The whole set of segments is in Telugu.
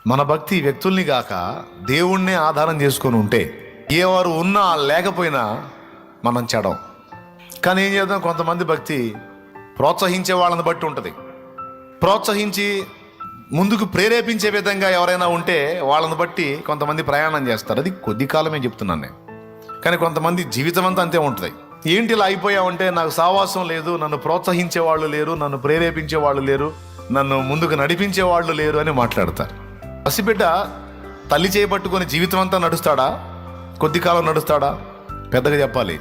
మన భక్తి వ్యక్తుల్ని కాక దేవుణ్ణే ఆధారం చేసుకొని ఉంటే ఎవరు ఉన్నా లేకపోయినా మనం చెడం. కానీ ఏం చేద్దాం, కొంతమంది భక్తి ప్రోత్సహించే వాళ్ళని బట్టి ఉంటుంది. ప్రోత్సహించి ముందుకు ప్రేరేపించే విధంగా ఎవరైనా ఉంటే వాళ్ళని బట్టి కొంతమంది ప్రయాణం చేస్తారు. అది కొద్ది కాలమే చెప్తున్నాను నేను. కానీ కొంతమంది జీవితం అంతా అంతే ఉంటుంది. ఏంటి ఇలా అయిపోయావంటే, నాకు సావాసం లేదు, నన్ను ప్రోత్సహించే వాళ్ళు లేరు, నన్ను ప్రేరేపించే వాళ్ళు లేరు, నన్ను ముందుకు నడిపించే వాళ్ళు లేరు అని మాట్లాడతారు. పసిబిడ్డ తల్లి చేయబట్టుకొని జీవితం అంతా నడుస్తాడా? కొద్ది కాలం నడుస్తాడా? పెద్దగా చెప్పాలి.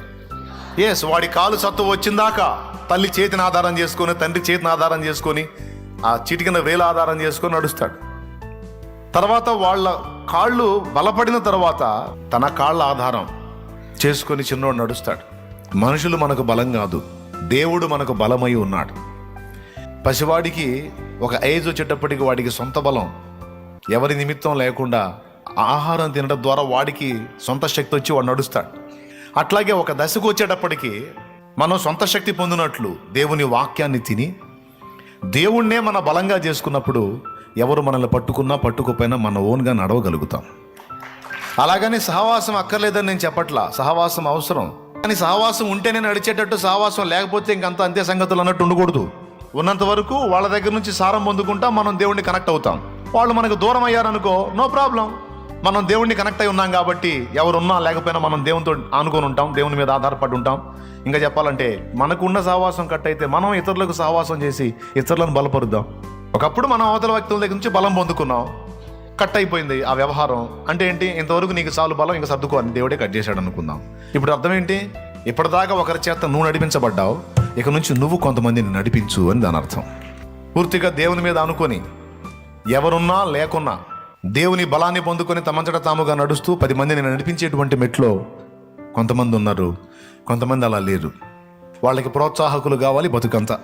ఎస్, వాడి కాలు సత్తు వచ్చిందాకా తల్లి చేతిని ఆధారం చేసుకొని, తండ్రి చేతిని ఆధారం చేసుకొని, ఆ చిటికిన వేల ఆధారం చేసుకొని నడుస్తాడు. తర్వాత వాళ్ళ కాళ్ళు బలపడిన తర్వాత తన కాళ్ళ ఆధారం చేసుకొని చిన్నోడు నడుస్తాడు. మనుషులు మనకు బలం కాదు, దేవుడు మనకు బలమై ఉన్నాడు. పసివాడికి ఒక ఏజ్ వచ్చేటప్పటికి వాడికి సొంత బలం ఎవరి నిమిత్తం లేకుండా ఆహారం తినడం ద్వారా వాడికి సొంత శక్తి వచ్చి వాడు నడుస్తాడు. అట్లాగే ఒక దశకు వచ్చేటప్పటికి మనం సొంత శక్తి పొందినట్లు దేవుని వాక్యాన్ని తిని దేవుణ్ణే మన బలంగా చేసుకున్నప్పుడు ఎవరు మనల్ని పట్టుకున్నా పట్టుకోపోయినా మన ఓన్గా నడవగలుగుతాం. అలాగని సహవాసం అక్కర్లేదని నేను చెప్పట్లా, సహవాసం అవసరం. కానీ సహవాసం ఉంటేనే నడిచేటట్టు, సహవాసం లేకపోతే ఇంకంతా అంతే సంగతులు అన్నట్టు ఉండకూడదు. ఉన్నంత వరకు వాళ్ళ దగ్గర నుంచి సారం పొందుకుంటాం, మనం దేవుణ్ణి కనెక్ట్ అవుతాం. వాళ్ళు మనకు దూరం అయ్యారనుకో, నో ప్రాబ్లం. మనం దేవుణ్ణి కనెక్ట్ అయి ఉన్నాం కాబట్టి ఎవరున్నా లేకపోయినా మనం దేవునితో ఆనుకొని ఉంటాం, దేవుని మీద ఆధారపడి ఉంటాం. ఇంకా చెప్పాలంటే మనకున్న సహవాసం కట్ అయితే మనం ఇతరులకు సహవాసం చేసి ఇతరులను బలపరుద్దాం. ఒకప్పుడు మనం అవతల వ్యక్తుల దగ్గర నుంచి బలం పొందుకున్నాం, కట్ అయిపోయింది ఆ వ్యవహారం. అంటే ఏంటి, ఇంతవరకు నీకు చాలు బలం, ఇంకా సర్దుకో అని దేవుడే కట్ చేశాడు అనుకుందాం. ఇప్పుడు అర్థం ఏంటి, ఇప్పటిదాకా ఒకరి చేత నువ్వు నడిపించబడ్డావు, ఇక నుంచి నువ్వు కొంతమందిని నడిపించు అని దాని అర్థం. పూర్తిగా దేవుని మీద అనుకొని ఎవరున్నా లేకున్నా దేవుని బలాన్ని పొందుకొని తమంతట తాముగా నడుస్తూ 10 మందిని నడిపించేటువంటి మెట్లో కొంతమంది ఉన్నారు, కొంతమంది అలా లేరు. వాళ్ళకి ప్రోత్సాహకులు కావాలి బతుకంతా.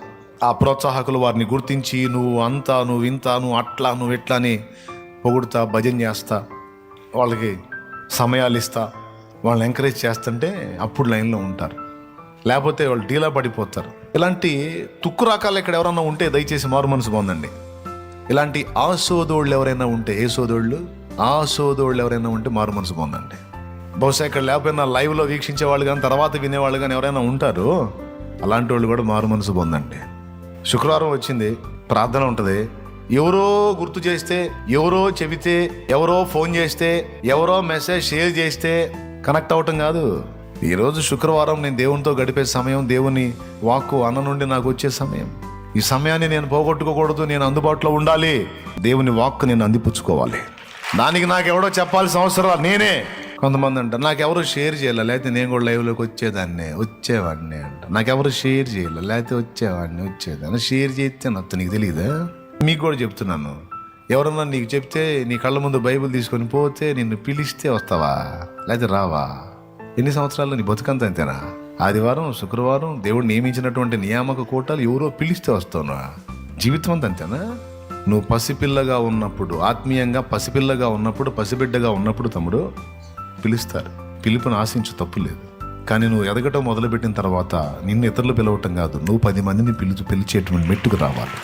ఆ ప్రోత్సాహకులు వారిని గుర్తించి నువ్వు అంతా, నువ్వు ఇంత, నువ్వు అట్లా, నువ్వు ఎట్లా అని పొగుడుతా, భజన చేస్తా, వాళ్ళకి సమయాలు ఇస్తా, వాళ్ళని ఎంకరేజ్ చేస్తుంటే అప్పుడు లైన్లో ఉంటారు. లేకపోతే వాళ్ళు డీలా పడిపోతారు. ఇలాంటి తుక్కు రకాలు ఇక్కడ ఎవరైనా ఉంటే దయచేసి మారు మనసు పొందండి. ఇలాంటి ఆసోదోళ్ళు ఎవరైనా ఉంటే, ఏ సోదోళ్ళు, ఆసోదోళ్ళు ఎవరైనా ఉంటే మారు మనసు పొందండి. బహుశా ఇక్కడ లేకపోయినా లైవ్లో వీక్షించే వాళ్ళు కానీ తర్వాత వినేవాళ్ళు కానీ ఎవరైనా ఉంటారు, అలాంటి వాళ్ళు కూడా మారు మనసు పొందండి. శుక్రవారం వచ్చింది, ప్రార్థన ఉంటుంది. ఎవరో గుర్తు చేస్తే, ఎవరో చెబితే, ఎవరో ఫోన్ చేస్తే, ఎవరో మెసేజ్ షేర్ చేస్తే కనెక్ట్ అవటం కాదు. ఈరోజు శుక్రవారం నేను దేవునితో గడిపే సమయం, దేవుని వాక్కు అన్న నుండి నాకు వచ్చే సమయం. ఈ సమయాన్ని నేను పోగొట్టుకోకూడదు, నేను అందుబాటులో ఉండాలి. దేవుని వాక్కు నేను అందిపుచ్చుకోవాలి. దానికి నాకెవడో చెప్పాల్సిన అవసరం నేనే. కొంతమంది అంటారు నాకెవరు షేర్ చేయాలి, లేకపోతే నేను కూడా లైవ్లోకి వచ్చేవాడిని అంట. నాకెవరు షేర్ చేయాలి, లేకపోతే వచ్చేదాన్ని. షేర్ చేస్తే నచ్చ, నీకు తెలియదా? మీకు కూడా చెప్తున్నాను, ఎవరన్నా నీకు చెప్తే నీ కళ్ళ ముందు బైబిల్ తీసుకొని పోతే నిన్ను పిలిస్తే వస్తావా, లేకపోతే రావా? ఎన్ని సంవత్సరాల్లో నీ బతుకంతా అంతేనా? ఆదివారం, శుక్రవారం దేవుడు నియమించినటువంటి నియామక కోటాలు ఎవరో పిలిస్తే వస్తావునా? జీవితం అంతా అంతేనా? నువ్వు పసిపిల్లగా ఉన్నప్పుడు, ఆత్మీయంగా పసిపిల్లగా ఉన్నప్పుడు, పసిబిడ్డగా ఉన్నప్పుడు తమ్ముడు పిలుస్తారు. పిలుపుని ఆశించు, తప్పు లేదు. కానీ నువ్వు ఎదగటం మొదలుపెట్టిన తర్వాత నిన్ను ఇతరులు పిలవటం కాదు, నువ్వు 10 మందిని పిలిచేటువంటి మెట్టుకు రావాలి.